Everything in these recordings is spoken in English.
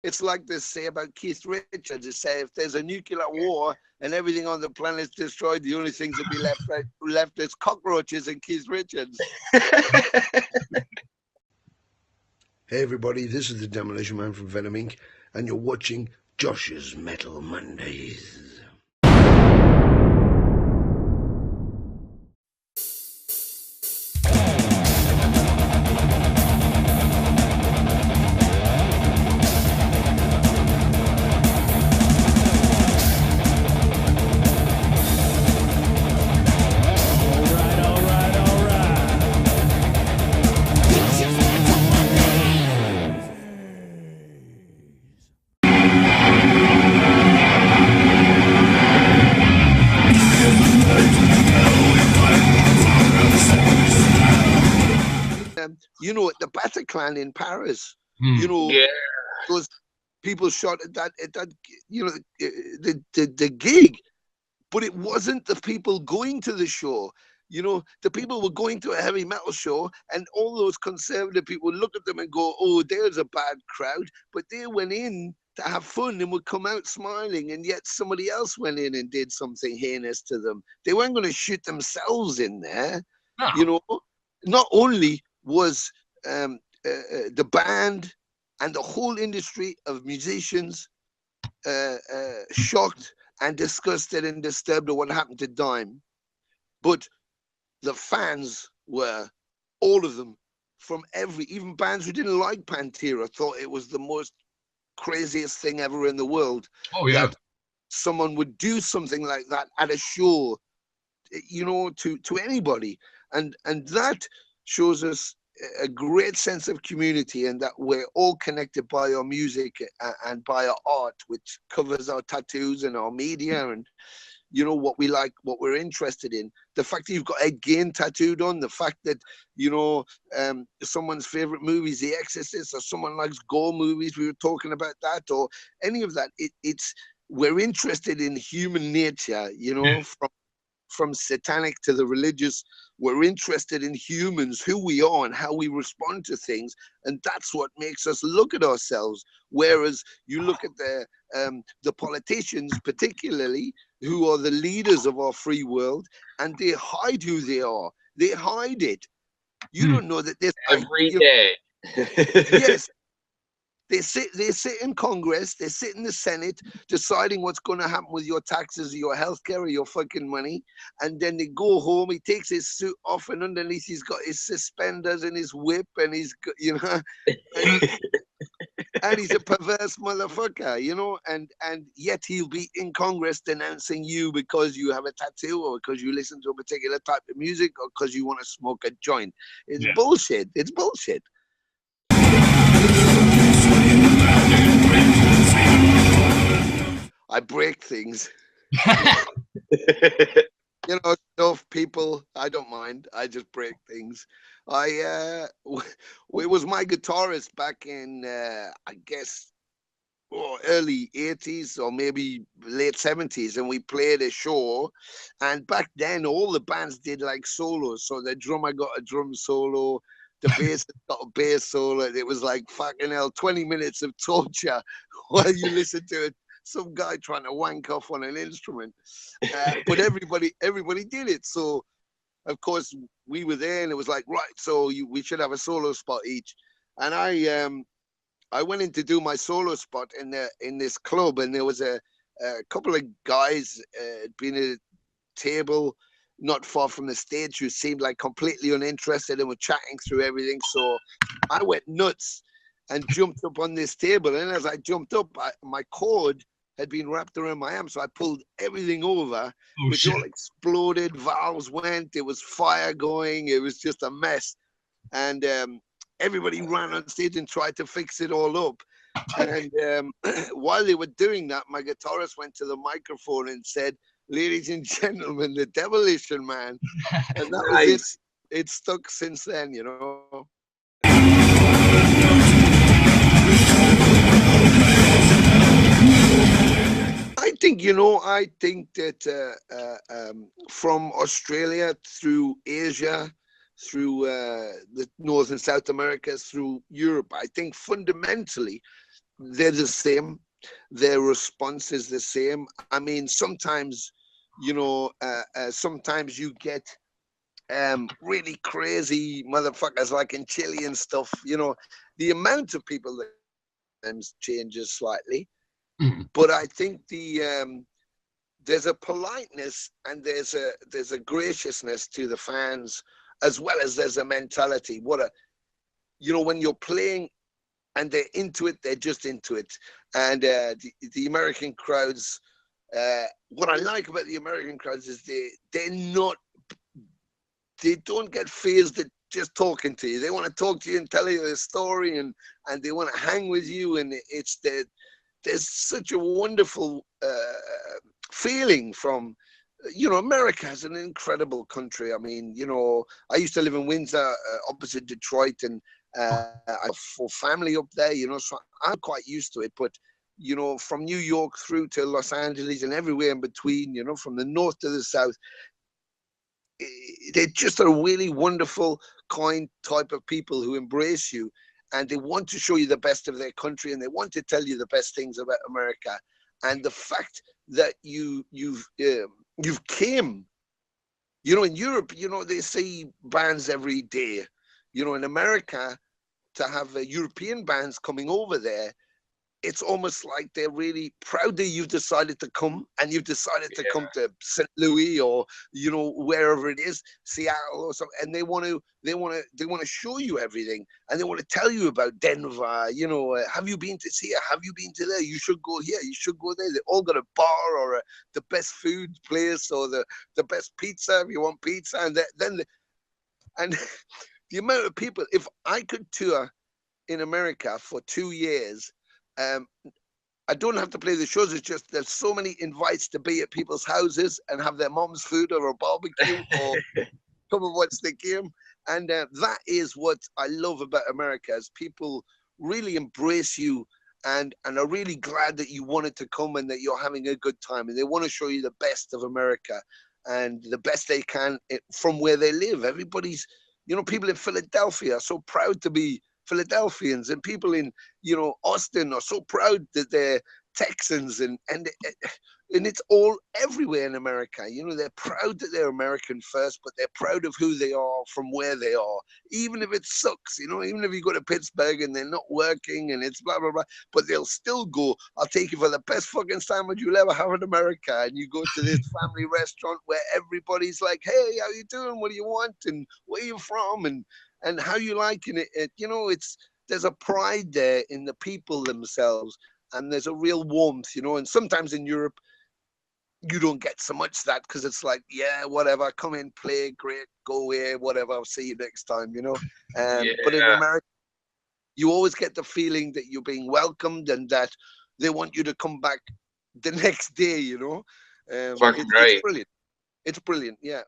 It's like they say about Keith Richards. They say if there's a nuclear war and everything on the planet's destroyed, the only things that be left is cockroaches and Keith Richards. Hey everybody, this is the Demolition Man from Venom Inc. and you're watching Josh's Metal Mondays. You know, at the Bataclan in Paris, Hmm. you know, Yeah. those people shot at that, you know, the gig, but it wasn't the people going to the show. You know, the people were going to a heavy metal show, and all those conservative people would look at them and go, "Oh, there's a bad crowd," but they went in to have fun and would come out smiling, and yet somebody else went in and did something heinous to them. They weren't going to shoot themselves in there. No. You know, not only was the band and the whole industry of musicians shocked and disgusted and disturbed at what happened to Dime, but the fans were, all of them, from even bands who didn't like Pantera thought it was the most craziest thing ever in the world. Oh yeah. That someone would do something like that at a show, you know, to anybody, and that shows us a great sense of community, and that we're all connected by our music and by our art, which covers our tattoos and our media and, you know, what we like, what we're interested in. The fact that you've got Ed Gein tattooed on, the fact that, you know, someone's favorite movie is The Exorcist, or someone likes gore movies, we were talking about that, or any of that. It's we're interested in human nature, you know, Yeah. from satanic to the religious. We're interested in humans, who we are and how we respond to things, and that's what makes us look at ourselves. Whereas you look at the politicians, particularly, who are the leaders of our free world, and they hide who they are. They hide it. You don't know that this Every day. yes. They sit in Congress, they sit in the Senate, deciding what's going to happen with your taxes, or your healthcare, or your fucking money, and then they go home. He takes his suit off, and underneath he's got his suspenders and his whip, and you know, and he's a perverse motherfucker, you know, and yet he'll be in Congress denouncing you because you have a tattoo, or because you listen to a particular type of music, or because you want to smoke a joint. It's Yeah. bullshit. It's bullshit. I break things. You know, stuff, people, I don't mind. I just break things. It was my guitarist back in, I guess, early 80s or maybe late 70s, and we played a show. And back then, all the bands did like solos. So the drummer got a drum solo, the bassist got a bass solo. It was like fucking hell, 20 minutes of torture while you listen to it. Some guy trying to wank off on an instrument, but everybody did it. So of course we were there, and it was like, right, so we should have a solo spot each. And I went in to do my solo spot in this club, and there was a couple of guys been at a table not far from the stage who seemed like completely uninterested and were chatting through everything. So I went nuts and jumped up on this table, and as I jumped up, my cord had been wrapped around my arm, so I pulled everything over, Oh which shit. all exploded, valves went, there was fire going, it was just a mess. And everybody ran on stage and tried to fix it all up. And while they were doing that, my guitarist went to the microphone and said, "Ladies and gentlemen, the Demolition Man." And that was it. Nice. It stuck since then, you know. I think that from Australia through Asia, through the North and South America, through Europe, I think fundamentally they're the same. Their response is the same. I mean, sometimes, sometimes you get really crazy motherfuckers like in Chile and stuff. The amount of people that sometimes changes slightly, but I think there's a politeness and there's a graciousness to the fans, as well as there's a mentality. When you're playing and they're into it, they're just into it. And the American crowds, what I like about the American crowds is they don't get phased at just talking to you. They want to talk to you and tell you their story, and they want to hang with you. And there's such a wonderful feeling from, America is an incredible country. I mean, I used to live in Windsor, opposite Detroit, and I have full family up there, so I'm quite used to it. But, from New York through to Los Angeles and everywhere in between, from the north to the south, they're just a really wonderful, kind type of people who embrace you, and they want to show you the best of their country, and they want to tell you the best things about America. And the fact that you've came, in Europe, they see bands every day. In America, to have European bands coming over there, it's almost like they're really proud that you've decided to come, and you've decided to come to St. Louis, or wherever it is, Seattle or something, and they want to show you everything, and they want to tell you about Denver. Have you been to here? Have you been to there? You should go here. You should go there. They all got a bar or the best food place, or the best pizza if you want pizza, and and the amount of people. If I could tour in America for 2 years. I don't have to play the shows. It's just there's so many invites to be at people's houses and have their mom's food or a barbecue or come and watch the game. And that is what I love about America, is people really embrace you and are really glad that you wanted to come and that you're having a good time. And they want to show you the best of America and the best they can from where they live. Everybody's, people in Philadelphia are so proud to be Philadelphians, and people in Austin are so proud that they're Texans, and it's all everywhere in America. They're proud that they're American first, but they're proud of who they are from where they are, even if it sucks. Even if you go to Pittsburgh and they're not working and it's blah blah blah, but they'll still go. I'll take you for the best fucking sandwich you'll ever have in America. And you go to this family restaurant where everybody's like, "Hey, how you doing? What do you want? And where you from? And how you liking it?" There's a pride there in the people themselves, and there's a real warmth, and sometimes in Europe you don't get so much that, because it's like, yeah, whatever, come in, play, great, go away, whatever, I'll see you next time, But in America, you always get the feeling that you're being welcomed and that they want you to come back the next day, Fucking right. It's brilliant. It's brilliant, yeah.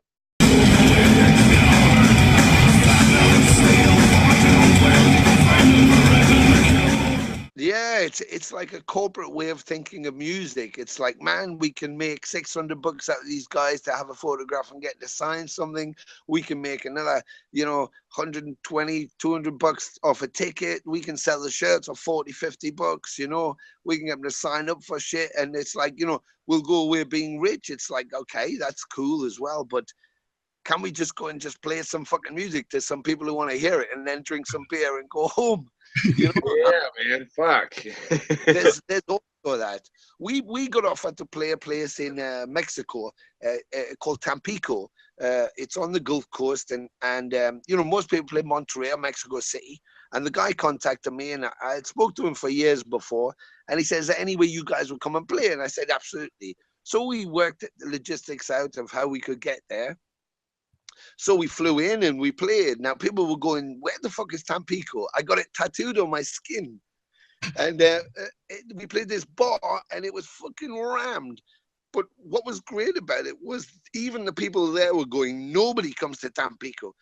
Yeah, it's like a corporate way of thinking of music. It's like, man, we can make $600 out of these guys to have a photograph and get to sign something. We can make another, 120, $200 off a ticket. We can sell the shirts for 40, $50. We can get them to sign up for shit. And it's like, we'll go away being rich. It's like, okay, that's cool as well. But can we just go and just play some fucking music to some people who want to hear it, and then drink some beer and go home? Yeah, man, fuck. there's also that. We got offered to play a place in Mexico called Tampico. It's on the Gulf Coast, and most people play Monterrey, Mexico City. And the guy contacted me, and I spoke to him for years before, and he says, any way you guys would come and play? And I said, absolutely. So we worked the logistics out of how we could get there. So we flew in and we played. Now people were going, where the fuck is Tampico? I got it tattooed on my skin. And we played this bar, and it was fucking rammed. But what was great about it was even the people there were going, nobody comes to Tampico.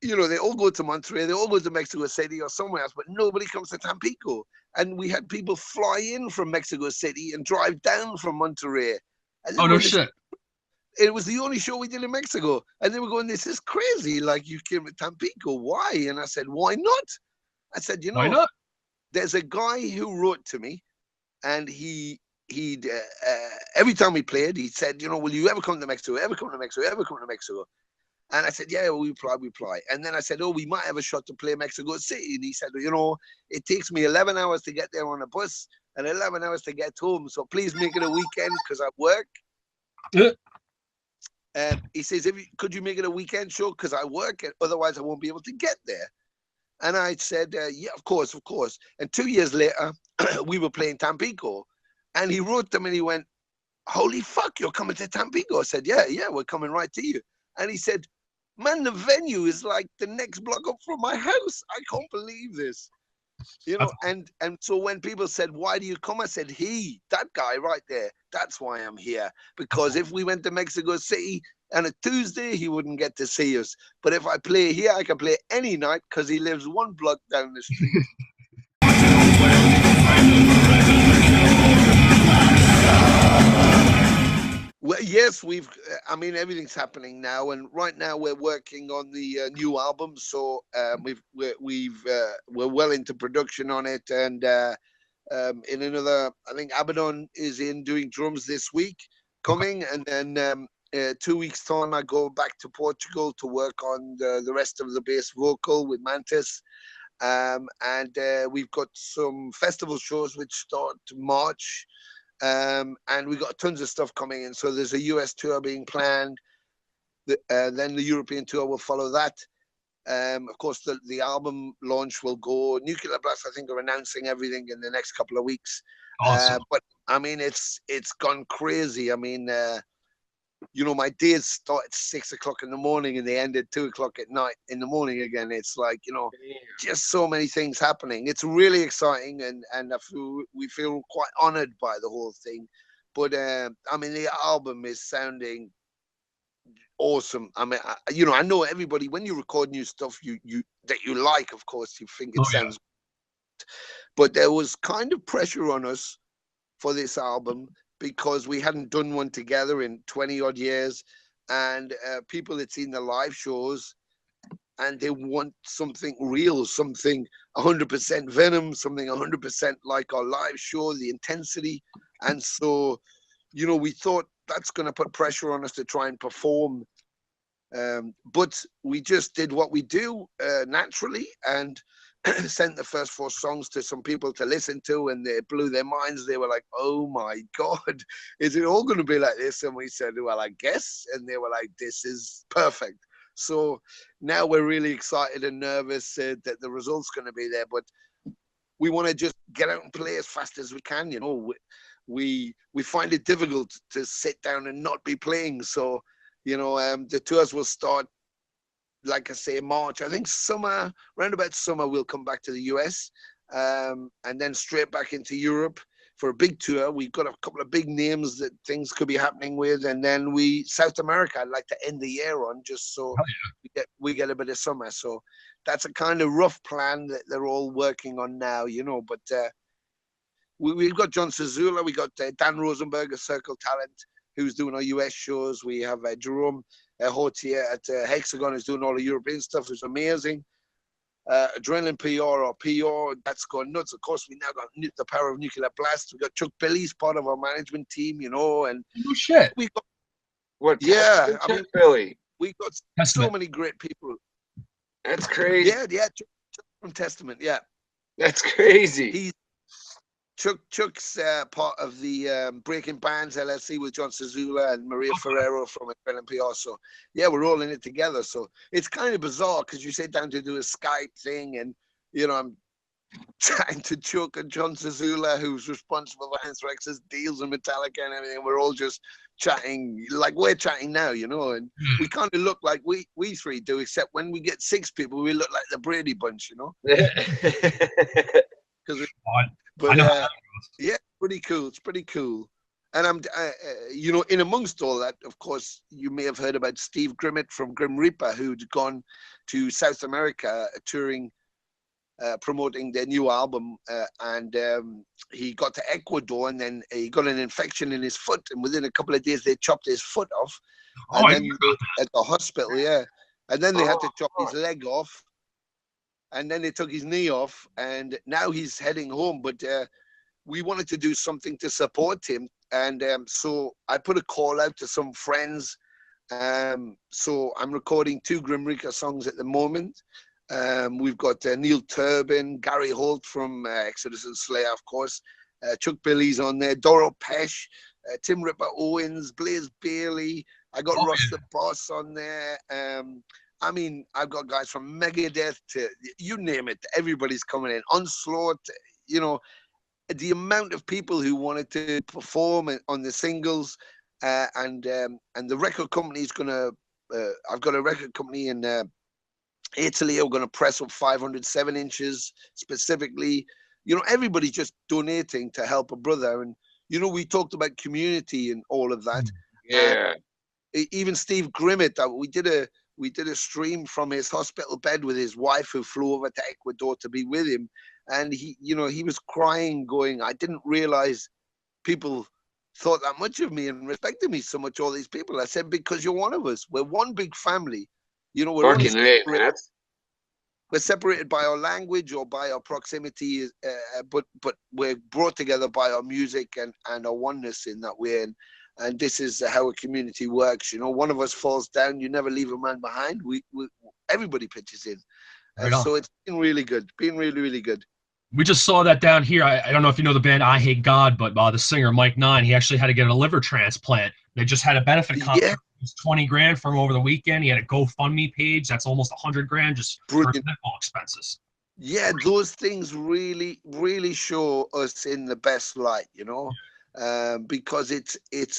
They all go to Monterrey, they all go to Mexico City or somewhere else, but nobody comes to Tampico. And we had people fly in from Mexico City and drive down from Monterrey. And oh, no shit. It was the only show we did in Mexico. And they were going, this is crazy. Like, you came to Tampico. Why? And I said, why not? I said, Why not? there's a guy who wrote to me, and he'd every time we played, he said, will you ever come to Mexico? Ever come to Mexico? Ever come to Mexico? And I said, yeah, we apply. And then I said, oh, we might have a shot to play Mexico City. And he said, it takes me 11 hours to get there on a bus and 11 hours to get home. So please make it a weekend because I work. He says, could you make it a weekend show? Because I work, and otherwise I won't be able to get there. And I said, yeah, of course. And 2 years later, we were playing Tampico. And he wrote them and he went, holy fuck, you're coming to Tampico. I said, yeah, we're coming right to you. And he said, man, the venue is like the next block up from my house. I can't believe this. And so when people said, why do you come? I said, that guy right there, that's why I'm here. Because if we went to Mexico City on a Tuesday, he wouldn't get to see us. But if I play here, I can play any night because he lives one block down the street. Well, yes, everything's happening now, and right now we're working on the new album. So we're well into production on it, and in another, I think Abaddon is in doing drums this week coming, and then 2 weeks time I go back to Portugal to work on the rest of the bass vocal with Mantis, and we've got some festival shows which start March. And we got tons of stuff coming in. So there's a US tour being planned. Then the European tour will follow that. Of course, the album launch will go. Nuclear Blast, I think, are announcing everything in the next couple of weeks. Awesome. But it's gone crazy. My days start at 6 o'clock in the morning and they end at 2 o'clock at night in the morning again. It's like, just so many things happening. It's really exciting, and we feel quite honored by the whole thing. But the album is sounding awesome. I know everybody, when you record new stuff that you like, of course, you think it sounds. But there was kind of pressure on us for this album, because we hadn't done one together in 20 odd years, and people had seen the live shows and they want something real, something 100% Venom, something 100% like our live show, the intensity. And so, we thought that's going to put pressure on us to try and perform. But we just did what we do naturally, and sent the first 4 songs to some people to listen to, and they blew their minds. They were like, oh my God, is it all going to be like this? And we said, well, I guess. And they were like, this is perfect. So now we're really excited and nervous that the result's going to be there, but we want to just get out and play as fast as we can. We find it difficult to sit down and not be playing. So, the tours will start, like I say, March. I think around about summer, we'll come back to the US, and then straight back into Europe for a big tour. We've got a couple of big names that things could be happening with, and then South America, I'd like to end the year on, just so we get a bit of summer. So that's a kind of rough plan that they're all working on now, But we've got John Cezula, we got Dan Rosenberg of Circle Talent, who's doing our US shows. We have Jerome Hortier at Hexagon, who's doing all the European stuff, who's amazing. Adrenaline PR or PR, that's gone nuts. Of course, we now got the Power of Nuclear Blast. We got Chuck Billy's part of our management team, and no shit. We got Chuck Billy. We got Testament. so many great people. That's crazy. Yeah, Chuck from Testament. Yeah, that's crazy. Chuck's part of the Breaking Bands LLC with John Cezula and Maria Ferrero from Adrenaline PR. So yeah, we're all in it together. So it's kind of bizarre because you sit down to do a Skype thing, and I'm chatting to Chuck and John Cezula, who's responsible for Anthrax's deals and Metallica and everything. We're all just chatting like we're chatting now, and we kind of look like we 3 do, except when we get 6 people, we look like the Brady Bunch, Because But yeah, pretty cool. It's pretty cool. And I'm, in amongst all that, of course, you may have heard about Steve Grimmett from Grim Reaper, who'd gone to South America touring, promoting their new album. And he got to Ecuador, and then he got an infection in his foot. And within a couple of days, they chopped his foot off. And then at the hospital, yeah. And then they had to chop his leg off. and then they took his knee off, and now he's heading home. But we wanted to do something to support him, and so I put a call out to some friends. So I'm recording 2 Grim Reaper songs at the moment. We've got Neil Turbin, Gary Holt from Exodus and Slayer, of course. Chuck Billy's on there, Doro Pesh, Tim Ripper Owens, Blaze Bailey. I got Ross the Boss on there. I mean, I've got guys from Megadeth to you name it. Everybody's coming in. Onslaught, you know, the amount of people who wanted to perform on the singles, and the record company is gonna. I've got a record company in Italy. We're gonna press up 507 inches specifically. You know, everybody's just donating to help a brother, and you know, we talked about community and all of that. Yeah. Even Steve Grimmett, we did a stream from his hospital bed with his wife, who flew over to Ecuador to be with him. And he, you know, he was crying, going, I didn't realize people thought that much of me and respected me so much, all these people. I said, because you're one of us. We're one big family. You know, we're fucking A, man. We're separated by our language or by our proximity, but we're brought together by our music and our oneness in that way. And this is how a community works. You know, one of us falls down, you never leave a man behind. We everybody pitches in. And so it's been really good. Been really, really good. We just saw that down here. I don't know if you know the band I Hate God, but the singer Mike Nine, he actually had to get a liver transplant. They just had a benefit concert. Yeah. It was 20 grand from over the weekend. He had a GoFundMe page. That's almost 100 grand just for medical expenses. Yeah, those things really, really show us in the best light, you know. Because it's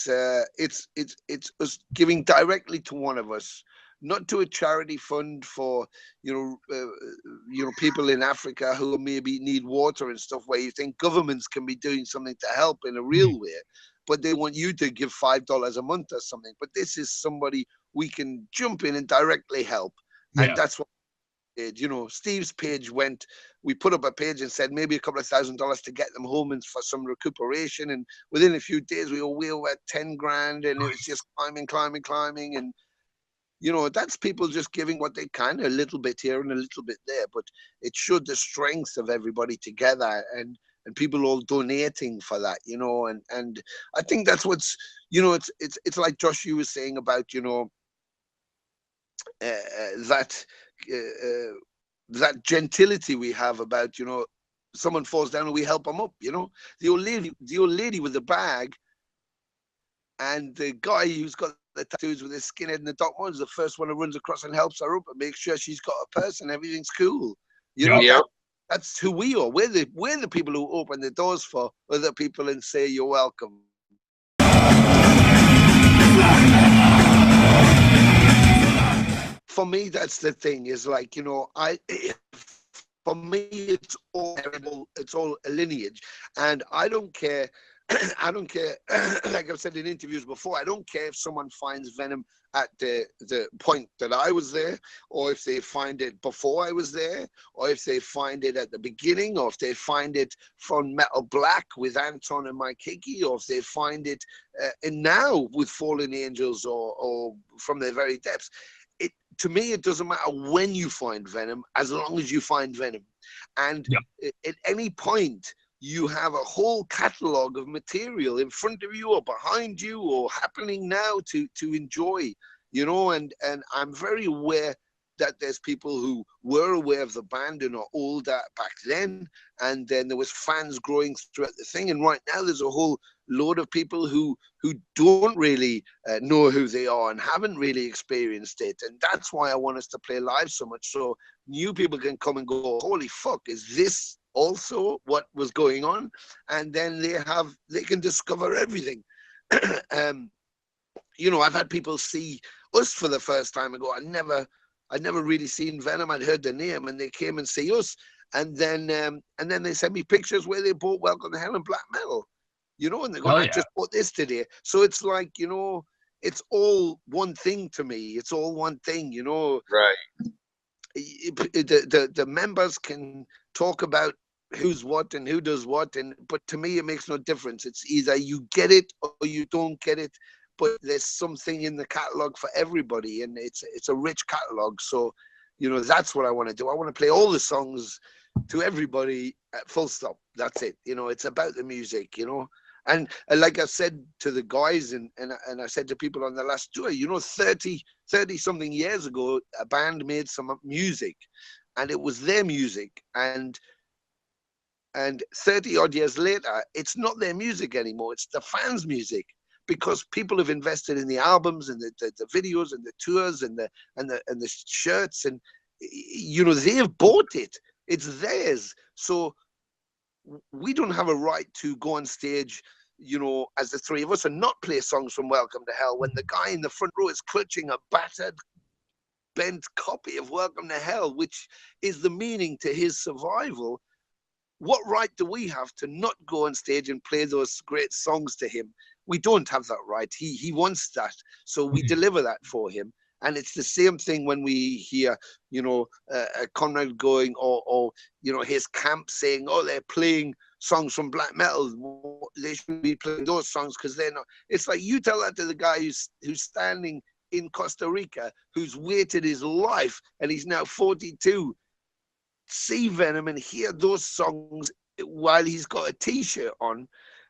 us giving directly to one of us, not to a charity fund for you know people in Africa who maybe need water and stuff, where you think governments can be doing something to help in a real way, but they want you to give $5 a month or something. But this is somebody we can jump in and directly help, and that's what. You know, Steve's page we put up a page and said maybe a couple of $1,000 to get them home and for some recuperation. And within a few days, we were at 10 grand, and it was just climbing. And, you know, that's people just giving what they can, a little bit here and a little bit there. But it showed the strength of everybody together and people all donating for that, you know. And I think that's what's, you know, it's like Josh, you were saying about, you know, that gentility we have about, you know, someone falls down and we help them up, you know. The old lady with the bag, and the guy who's got the tattoos with his skinhead and the Doc Martens, the first one who runs across and helps her up and makes sure she's got a purse and everything's cool. You know, that's who we are. We're the people who open the doors for other people and say you're welcome. For me, that's the thing, is like, you know, for me, it's all a lineage. And I don't care, like I've said in interviews before, I don't care if someone finds Venom at the point that I was there, or if they find it before I was there, or if they find it at the beginning, or if they find it from Metal Black with Anton and Mike Hickey, or if they find it now with Fallen Angels, or from their very depths. To me, it doesn't matter when you find Venom, as long as you find Venom. And at any point, you have a whole catalog of material in front of you or behind you or happening now to enjoy, you know. And I'm very aware that there's people who were aware of the band and are older back then, and then there was fans growing throughout the thing. And right now there's a whole load of people who don't really know who they are and haven't really experienced it. And that's why I want us to play live so much, so new people can come and go, holy fuck, is this also what was going on? And then they can discover everything. You know, I've had people see us for the first time and go, I'd never really seen Venom. I'd heard the name, and they came and see us, and then they sent me pictures where they bought Welcome to Hell and Black Metal, you know, and they go, I just bought this today. So it's like, you know, it's all one thing to me. It's all one thing, you know. Right. The members can talk about who's what and who does what, but to me it makes no difference. It's either you get it or you don't get it. But there's something in the catalog for everybody, and it's a rich catalog. So, You know, that's what I want to do. I want to play all the songs to everybody at full stop. That's it. You know, it's about the music, you know. And like I said to the guys, and I said to people on the last tour, you know, 30 something years ago, a band made some music, and it was their music. And 30 odd years later, it's not their music anymore. It's the fans' music, because people have invested in the albums and the videos and the tours and the shirts, and you know, they've bought it. It's theirs. So we don't have a right to go on stage, you know, as the three of us, and not play songs from Welcome to Hell when the guy in the front row is clutching a battered, bent copy of Welcome to Hell, which is the meaning to his survival. What right do we have to not go on stage and play those great songs to him? We don't have that right. He wants that, so we deliver that for him. And it's the same thing when we hear, you know, Conrad going, or you know, his camp saying, oh, they're playing songs from black metal. They shouldn't be playing those songs because they're not. It's like, you tell that to the guy who's standing in Costa Rica, who's waited his life, and he's now 42. See Venom and hear those songs while he's got a T-shirt on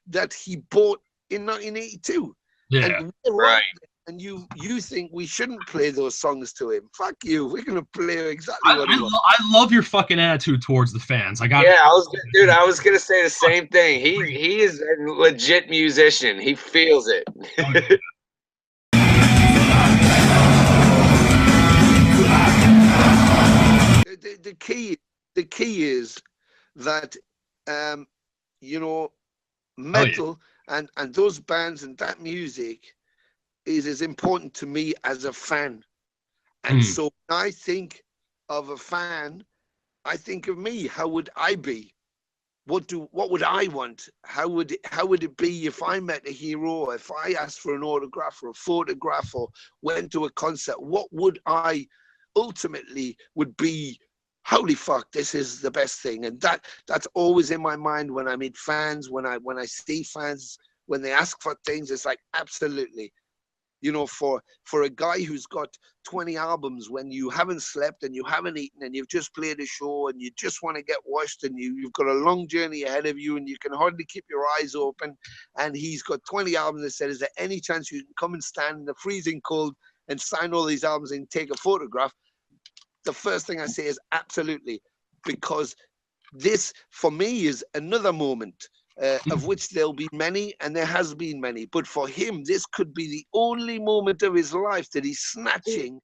that he bought in 1982. Yeah, and right. And you think we shouldn't play those songs to him? Fuck you. We're gonna play exactly what he wants. I love your fucking attitude towards the fans. I was gonna say the same thing. He is a legit musician. He feels it. The key is that you know, metal and those bands and that music is as important to me as a fan. And so when I think of a fan, I think of me. How would I be? What would I want? How would it be if I met a hero, if I asked for an autograph or a photograph or went to a concert? What would I ultimately would be? Holy fuck, this is the best thing. And that's always in my mind when I meet fans, when I see fans, when they ask for things. It's like, absolutely. You know, for a guy who's got 20 albums, when you haven't slept and you haven't eaten and you've just played a show and you just want to get washed and you've got a long journey ahead of you and you can hardly keep your eyes open, and he's got 20 albums and said, is there any chance you can come and stand in the freezing cold and sign all these albums and take a photograph? The first thing I say is absolutely, because this for me is another moment. Of which there'll be many, and there has been many. But for him, this could be the only moment of his life that he's snatching